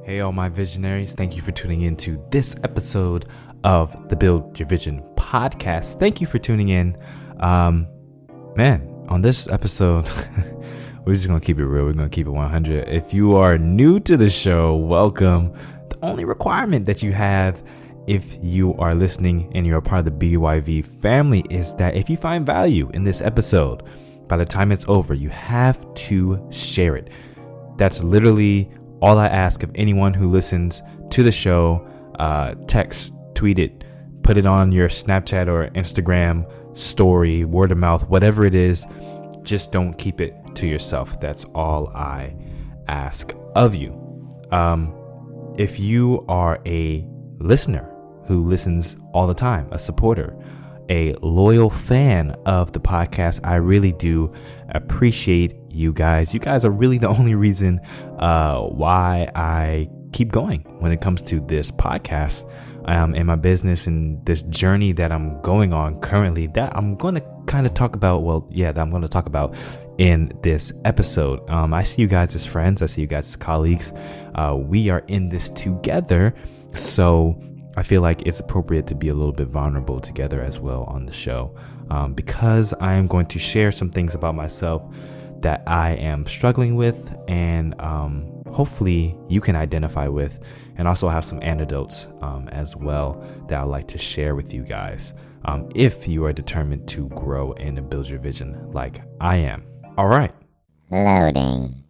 Hey, all my visionaries. Thank you for tuning in to this episode of the Build Your Vision podcast. Thank you for tuning in. On this episode, we're just going to keep it real. We're going to keep it 100. If you are new to the show, welcome. The only requirement that you have if you are listening and you're a part of the BYV family is that if you find value in this episode, by the time it's over, you have to share it. That's literally all I ask of anyone who listens to the show. Text, tweet it, put it on your Snapchat or Instagram story, word of mouth, whatever it is. Just don't keep it to yourself. That's all I ask of you. If you are a listener who listens all the time, a supporter, a loyal fan of the podcast, I really do appreciate you guys. You guys are really the only reason why I keep going when it comes to this podcast and my business and this journey that I'm going on currently, that I'm going to kind of talk about. That I'm going to talk about in this episode. I see you guys as friends. I see you guys as colleagues. We are in this together. So I feel like it's appropriate to be a little bit vulnerable together as well on the show, because I am going to share some things about myself that I am struggling with, and hopefully you can identify with, and also have some anecdotes as well that I'd like to share with you guys if you are determined to grow and build your vision like I am. All right. Loading.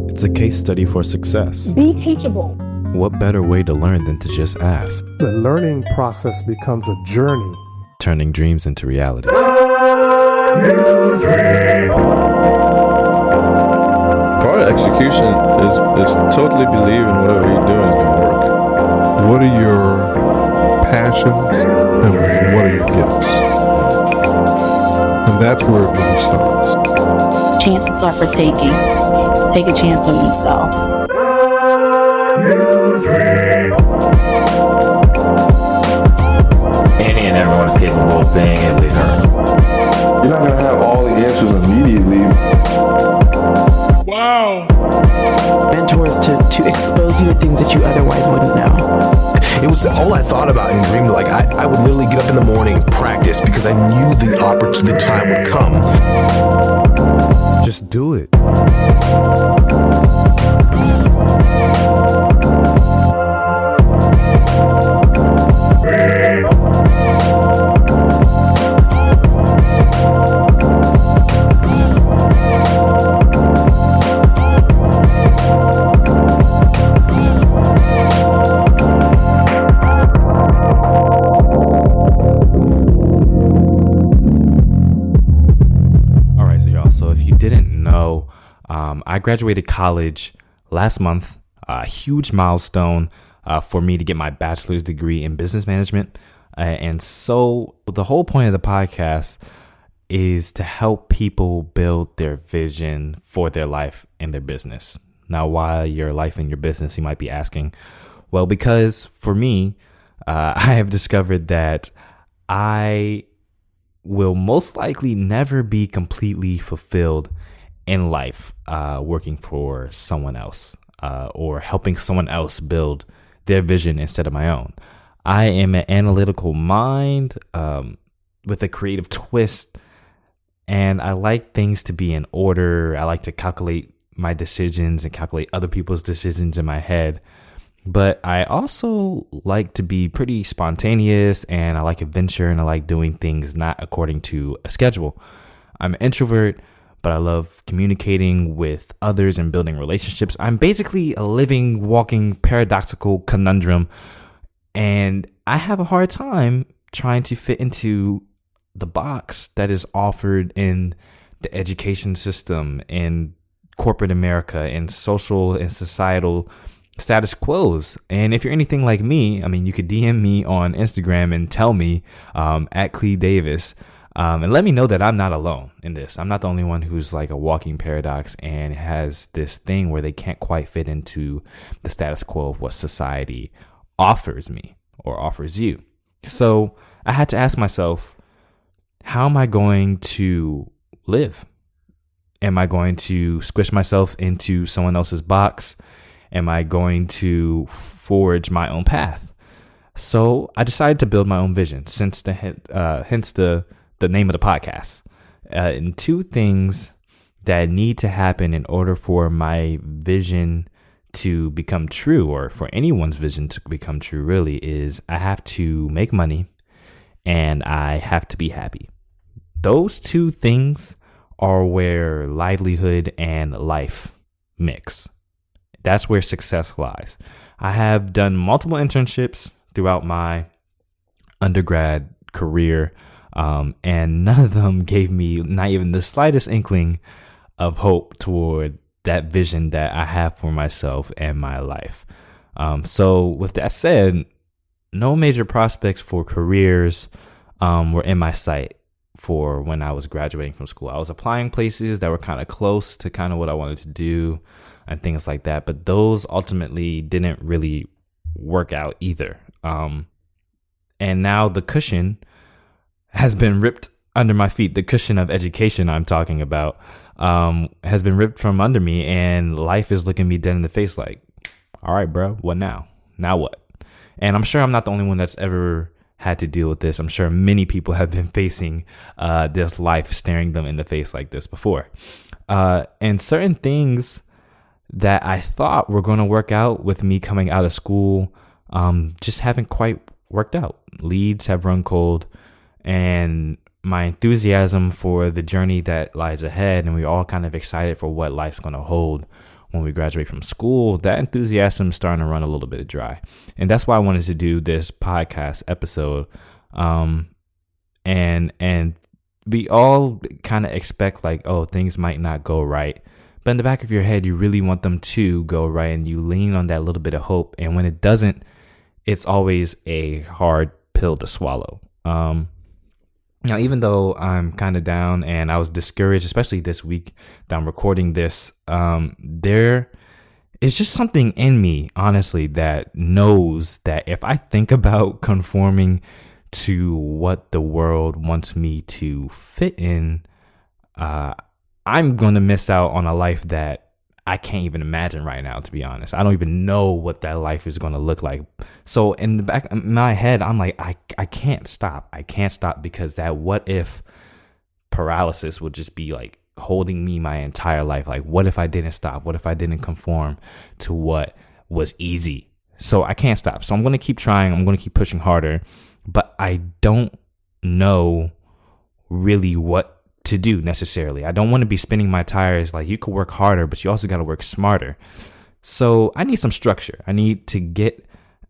It's a case study for success. Be teachable. What better way to learn than to just ask? The learning process becomes a journey, turning dreams into realities. Part of execution is totally believe in whatever you're doing is going to work. What are your passions and what are your gifts? And that's where it really starts. Chances are for taking. Take a chance on yourself. Any and everyone is capable of being a leader. You're not going to have all the answers immediately. Wow. Mentors to expose you to things that you otherwise wouldn't know. It was all I thought about and dreamed. Like I would literally get up in the morning, practice, because I knew the time would come. Just do it. I graduated college last month, a huge milestone for me to get my bachelor's degree in business management. And so the whole point of the podcast is to help people build their vision for their life and their business. Now, why your life and your business, you might be asking? Well, because for me, I have discovered that I will most likely never be completely fulfilled in life working for someone else or helping someone else build their vision instead of my own. I am an analytical mind with a creative twist, and I like things to be in order. I like to calculate my decisions and calculate other people's decisions in my head. But I also like to be pretty spontaneous, and I like adventure, and I like doing things not according to a schedule. I'm an introvert, but I love communicating with others and building relationships. I'm basically a living, walking, paradoxical conundrum, and I have a hard time trying to fit into the box that is offered in the education system, in corporate America, in social and societal status quos. And if you're anything like me, I mean, you could DM me on Instagram and tell me at Clee Davis. And let me know that I'm not alone in this. I'm not the only one who's like a walking paradox and has this thing where they can't quite fit into the status quo of what society offers me or offers you. So I had to ask myself, how am I going to live Am I going to squish myself into someone else's box? Am I going to forge my own path? So I decided to build my own vision, hence the name of the podcast. And two things that need to happen in order for my vision to become true, or for anyone's vision to become true, really, is I have to make money and I have to be happy. Those two things are where livelihood and life mix. That's where success lies. I have done multiple internships throughout my undergrad career, and none of them gave me not even the slightest inkling of hope toward that vision that I have for myself and my life. So with that said, no major prospects for careers were in my sight for when I was graduating from school. I was applying places that were kind of close to kind of what I wanted to do and things like that, but those ultimately didn't really work out either. And now the cushion has been ripped under my feet. The cushion of education I'm talking about has been ripped from under me, and life is looking me dead in the face like, all right, bro, what now? Now what? And I'm sure I'm not the only one that's ever had to deal with this. I'm sure many people have been facing this life staring them in the face like this before. And certain things that I thought were going to work out with me coming out of school just haven't quite worked out. Leads have run cold, and my enthusiasm for the journey that lies ahead, and we're all kind of excited for what life's going to hold when we graduate from school, that enthusiasm is starting to run a little bit dry. And that's why I wanted to do this podcast episode. And we all kind of expect like, oh, things might not go right. But in the back of your head, you really want them to go right, and you lean on that little bit of hope. And when it doesn't, it's always a hard pill to swallow. Now, even though I'm kind of down and I was discouraged, especially this week that I'm recording this, there is just something in me, honestly, that knows that if I think about conforming to what the world wants me to fit in, I'm going to miss out on a life that I can't even imagine right now, to be honest. I don't even know what that life is going to look like. So in the back of my head, I'm like, I can't stop. I can't stop, because that what if paralysis would just be like holding me my entire life. Like, what if I didn't stop? What if I didn't conform to what was easy? So I can't stop. So I'm going to keep trying. I'm going to keep pushing harder, but I don't know really what to do necessarily. I don't want to be spinning my tires. Like, you could work harder, but you also got to work smarter. So I need some structure. I need to get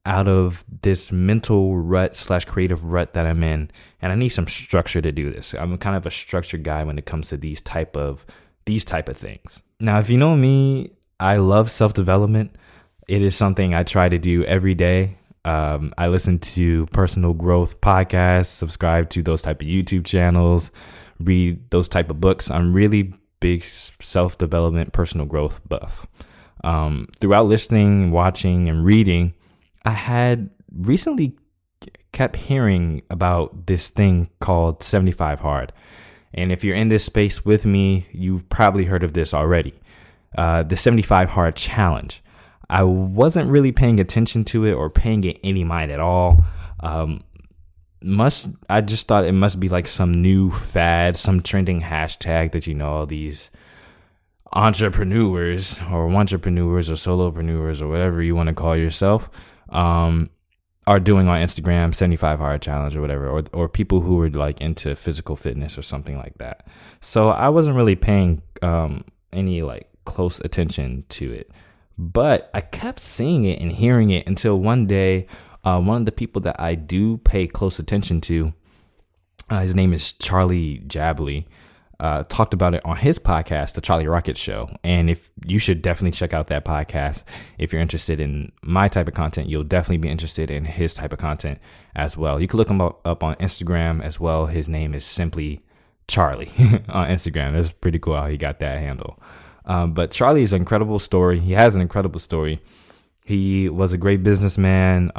out of this mental rut / creative rut that I'm in, and I need some structure to do this. I'm kind of a structured guy when it comes to these type of things. Now, if you know me, I love self-development. It is something I try to do every day. I listen to personal growth podcasts, subscribe to those type of YouTube channels, read those type of books. I'm really big self-development, personal growth buff. Throughout listening, watching, and reading, I had recently kept hearing about this thing called 75 Hard. And if you're in this space with me, you've probably heard of this already. The 75 Hard Challenge. I wasn't really paying attention to it or paying it any mind at all. I just thought it must be like some new fad, some trending hashtag that, all these entrepreneurs or solopreneurs or whatever you want to call yourself are doing on Instagram, 75 Hard Challenge or whatever, or people who are like into physical fitness or something like that. So I wasn't really paying any like close attention to it, but I kept seeing it and hearing it until one day, one of the people that I do pay close attention to, his name is Charlie Jabley, talked about it on his podcast, The Charlie Rocket Show. And if you should definitely check out that podcast. If you're interested in my type of content, you'll definitely be interested in his type of content as well. You can look him up on Instagram as well. His name is simply Charlie on Instagram. That's pretty cool how he got that handle. But Charlie is an incredible story. He has an incredible story. He was a great businessman.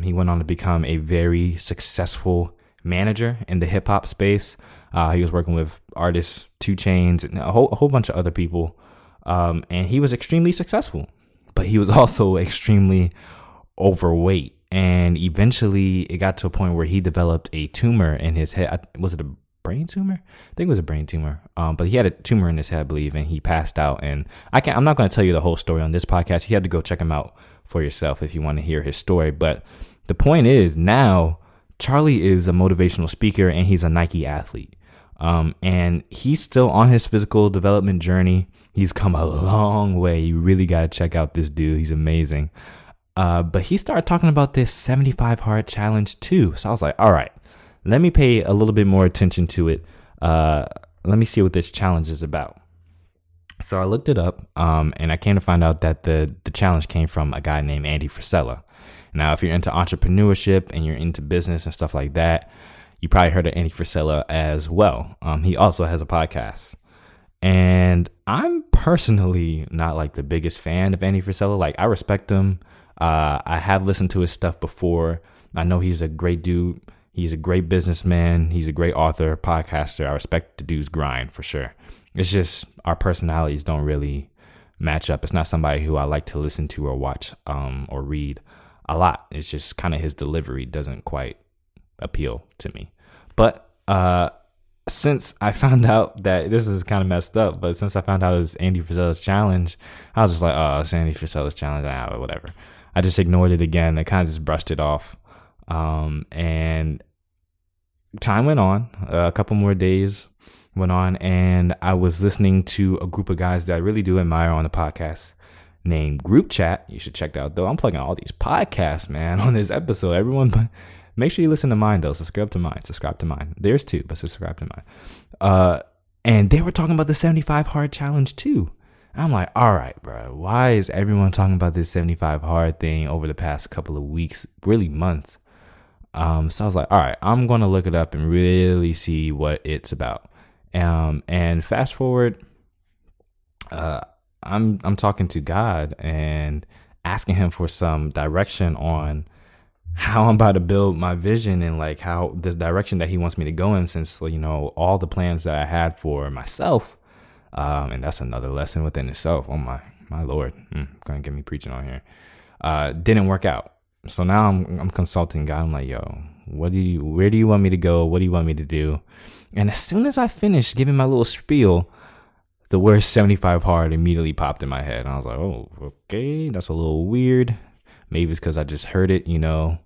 He went on to become a very successful manager in the hip hop space. He was working with artists 2 Chainz and a whole bunch of other people. And he was extremely successful, but he was also extremely overweight. And eventually it got to a point where he developed a tumor in his head. Was it a brain tumor? I think it was a brain tumor. But he had a tumor in his head, I believe, and he passed out. And I'm not going to tell you the whole story on this podcast. You have to go check him out for yourself if you want to hear his story. But the point is, now Charlie is a motivational speaker and he's a Nike athlete. And he's still on his physical development journey. He's come a long way. You really got to check out this dude. He's amazing. But he started talking about this 75 hard challenge too. So I was like, all right, let me pay a little bit more attention to it. Let me see what this challenge is about. So I looked it up, and I came to find out that the challenge came from a guy named Andy Frisella. Now, if you're into entrepreneurship and you're into business and stuff like that, you probably heard of Andy Frisella as well. He also has a podcast. And I'm personally not like the biggest fan of Andy Frisella. Like, I respect him. I have listened to his stuff before. I know he's a great dude. He's a great businessman. He's a great author, podcaster. I respect the dude's grind for sure. It's just our personalities don't really match up. It's not somebody who I like to listen to or watch or read a lot. It's just kind of his delivery doesn't quite appeal to me. But since I found out that this is kind of messed up, but since I found out it was Andy Frisella's challenge, I was just like, oh, it's Andy Frisella's challenge, whatever. I just ignored it again. I kind of just brushed it off. And time went on. A couple more days went on, and I was listening to a group of guys that I really do admire on the podcast named Group Chat. You should check that out, though. I'm plugging all these podcasts, man, on this episode. Everyone, make sure you listen to mine, though. Subscribe to mine. There's 2, but subscribe to mine. And they were talking about the 75 hard challenge too. I'm like, all right, bro, why is everyone talking about this 75 hard thing over the past couple of weeks, really months? So I was like, all right, I'm going to look it up and really see what it's about. And fast forward, I'm talking to God and asking him for some direction on how I'm about to build my vision and like how this direction that he wants me to go in, since, you know, all the plans that I had for myself. And that's another lesson within itself. Oh my Lord, gonna get me preaching on here. Didn't work out. So now I'm consulting God. I'm like, yo, where do you want me to go? What do you want me to do? And as soon as I finished giving my little spiel, the word 75 hard immediately popped in my head. And I was like, oh, okay, that's a little weird. Maybe it's because I just heard it, you know,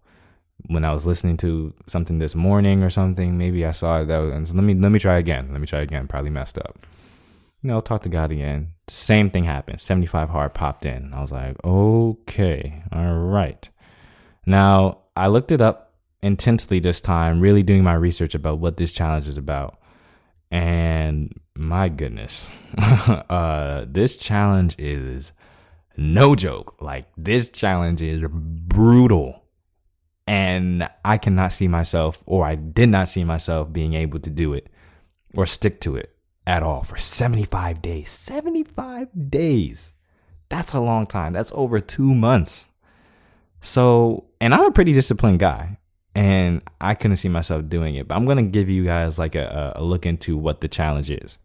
when I was listening to something this morning or something. Maybe I saw it. And so let me try again. Probably messed up. You know, talk to God again. Same thing happened. 75 hard popped in. I was like, okay, all right. Now, I looked it up intensely this time, really doing my research about what this challenge is about. And my goodness, this challenge is no joke. Like, this challenge is brutal. And I cannot see myself, or I did not see myself being able to do it or stick to it at all for 75 days. 75 days. That's a long time. That's over 2 months. So, and I'm a pretty disciplined guy, and I couldn't see myself doing it. But I'm going to give you guys like a look into what the challenge is.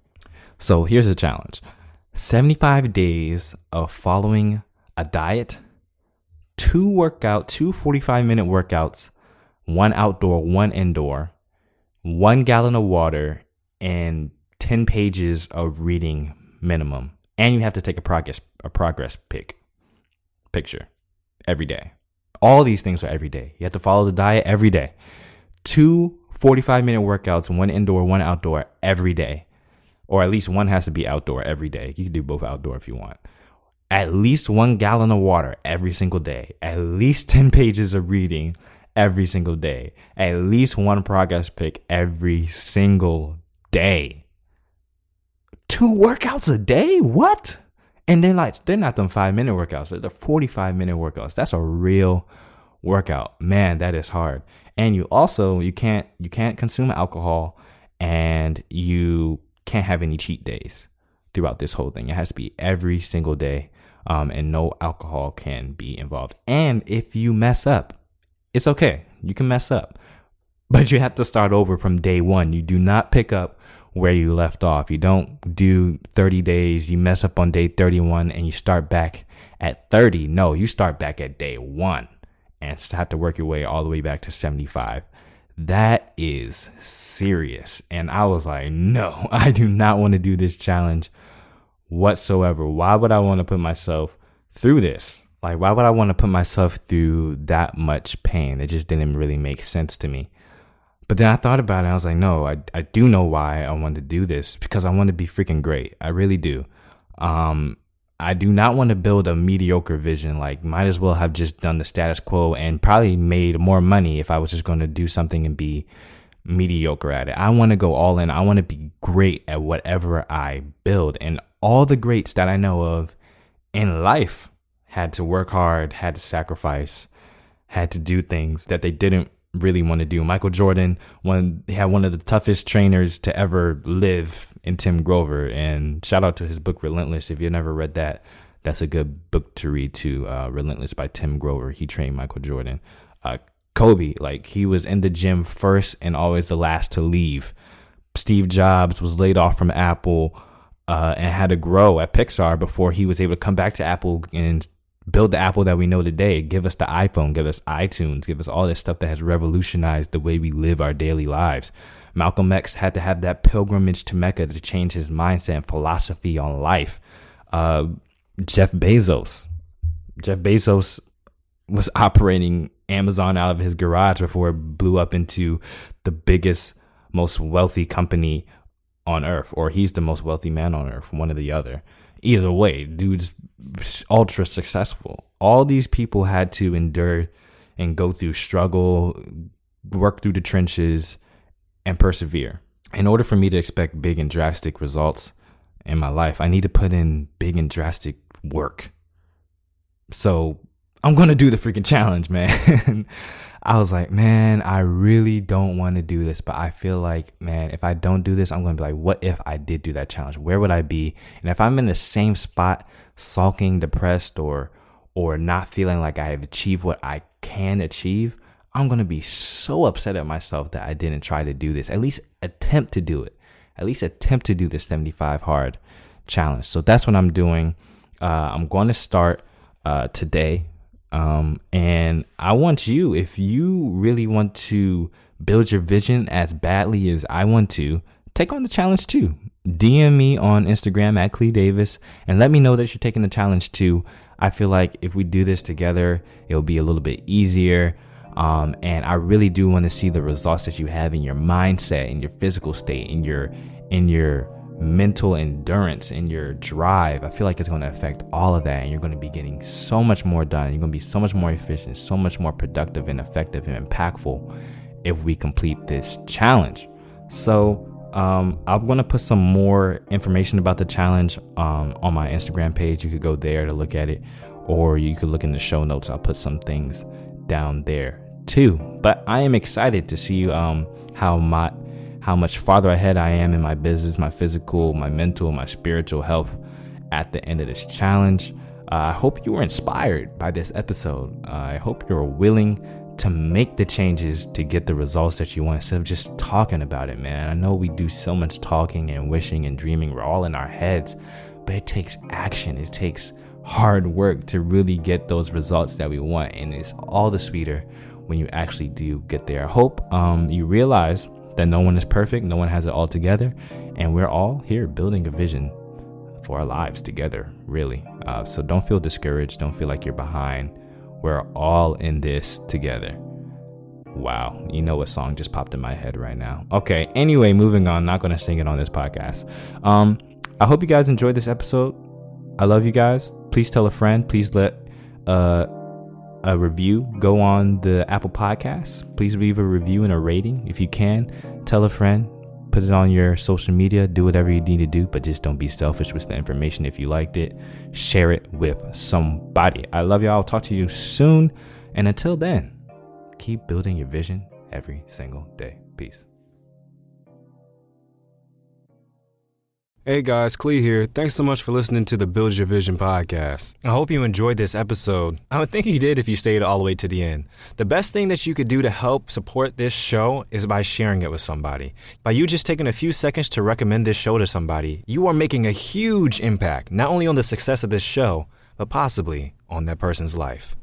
So here's the challenge. 75 days of following a diet, 2 45-minute workouts, 1 outdoor, 1 indoor, 1 gallon of water, and 10 pages of reading minimum. And you have to take a progress picture every day. All these things are every day. You have to follow the diet every day. 2 45-minute workouts, 1 indoor, 1 outdoor every day. Or at least 1 has to be outdoor every day. You can do both outdoor if you want. At least 1 gallon of water every single day. At least 10 pages of reading every single day. At least 1 progress pic every single day. 2 workouts a day? What? And they're not them 5-minute workouts. They're the 45-minute workouts. That's a real workout. Man, that is hard. And you can't consume alcohol, and you can't have any cheat days throughout this whole thing. It has to be every single day, and no alcohol can be involved. And if you mess up, it's okay. You can mess up. but you have to start over from day one. You do not pick up where you left off. You don't do 30 days, you mess up on day 31 and you start back at 30. No, you start back at day one and have to work your way all the way back to 75. That is serious. And I was like, no, I do not want to do this challenge whatsoever. Why would I want to put myself through this? Like, why would I want to put myself through that much pain? It just didn't really make sense to me. But then I thought about it. I was like, no, I do know why I want to do this, because I want to be freaking great. I really do. I do not want to build a mediocre vision. Like, might as well have just done the status quo and probably made more money if I was just going to do something and be mediocre at it. I want to go all in. I want to be great at whatever I build. And all the greats that I know of in life had to work hard, had to sacrifice, had to do things that they didn't really want to do. Michael Jordan, he had one of the toughest trainers to ever live in Tim Grover, and shout out to his book Relentless. If you've never read that, that's a good book to read too. Relentless by Tim Grover. He trained Michael Jordan. Kobe, like, he was in the gym first and always the last to leave. Steve Jobs was laid off from Apple and had to grow at Pixar before he was able to come back to Apple and build the Apple that we know today. Give us the iPhone, give us iTunes, give us all this stuff that has revolutionized the way we live our daily lives. Malcolm X had to have that pilgrimage to Mecca to change his mindset and philosophy on life. Jeff Bezos was operating Amazon out of his garage before it blew up into the biggest, most wealthy company on earth, or he's the most wealthy man on earth, one or the other. Either way, dude's ultra successful. All these people had to endure and go through struggle, work through the trenches, and persevere. In order for me to expect big and drastic results in my life, I need to put in big and drastic work. So I'm going to do the freaking challenge, man. I was like, man, I really don't want to do this, but I feel like, man, if I don't do this, I'm going to be like, what if I did do that challenge? Where would I be? And if I'm in the same spot, sulking, depressed, or not feeling like I have achieved what I can achieve, I'm going to be so upset at myself that I didn't try to do this. At least attempt to do it. At least attempt to do this 75 hard challenge. So that's what I'm doing. I'm going to start today. And I want you, if you really want to build your vision as badly as I want to, take on the challenge too. DM me on Instagram at Clee Davis and let me know that you're taking the challenge too. I feel like if we do this together, it'll be a little bit easier. And I really do want to see the results that you have in your mindset, in your physical state, in your mental endurance, in your drive. I feel like it's going to affect all of that, and you're going to be getting so much more done. You're going to be so much more efficient, so much more productive and effective and impactful if we complete this challenge. So I'm going to put some more information about the challenge on my Instagram page. You could go there to look at it, or you could look in the show notes. I'll put some things down there too. But I am excited to see how much farther ahead I am in my business, my physical, my mental, my spiritual health at the end of this challenge. I hope you were inspired by this episode. I hope you're willing to make the changes to get the results that you want instead of just talking about it, man. I know we do so much talking and wishing and dreaming. We're all in our heads, but it takes action. It takes hard work to really get those results that we want. And it's all the sweeter when you actually do get there. I hope you realize that no one is perfect, no one has it all together, and we're all here building a vision for our lives together, really. So don't feel discouraged, don't feel like you're behind. We're all in this together. Wow, you know what song just popped in my head right now. Okay, anyway, moving on, not going to sing it on this podcast. I hope you guys enjoyed this episode. I love you guys. Please tell a friend. Please let a review go on the Apple Podcasts. Please leave a review and a rating if you can. Tell a friend, put it on your social media, do whatever you need to do, but just don't be selfish with the information. If you liked it, share it with somebody. I love y'all. I'll talk to you soon, and until then, keep building your vision every single day. Peace. Hey guys, Clee here. Thanks so much for listening to the Build Your Vision podcast. I hope you enjoyed this episode. I would think you did if you stayed all the way to the end. The best thing that you could do to help support this show is by sharing it with somebody. By you just taking a few seconds to recommend this show to somebody, you are making a huge impact, not only on the success of this show, but possibly on that person's life.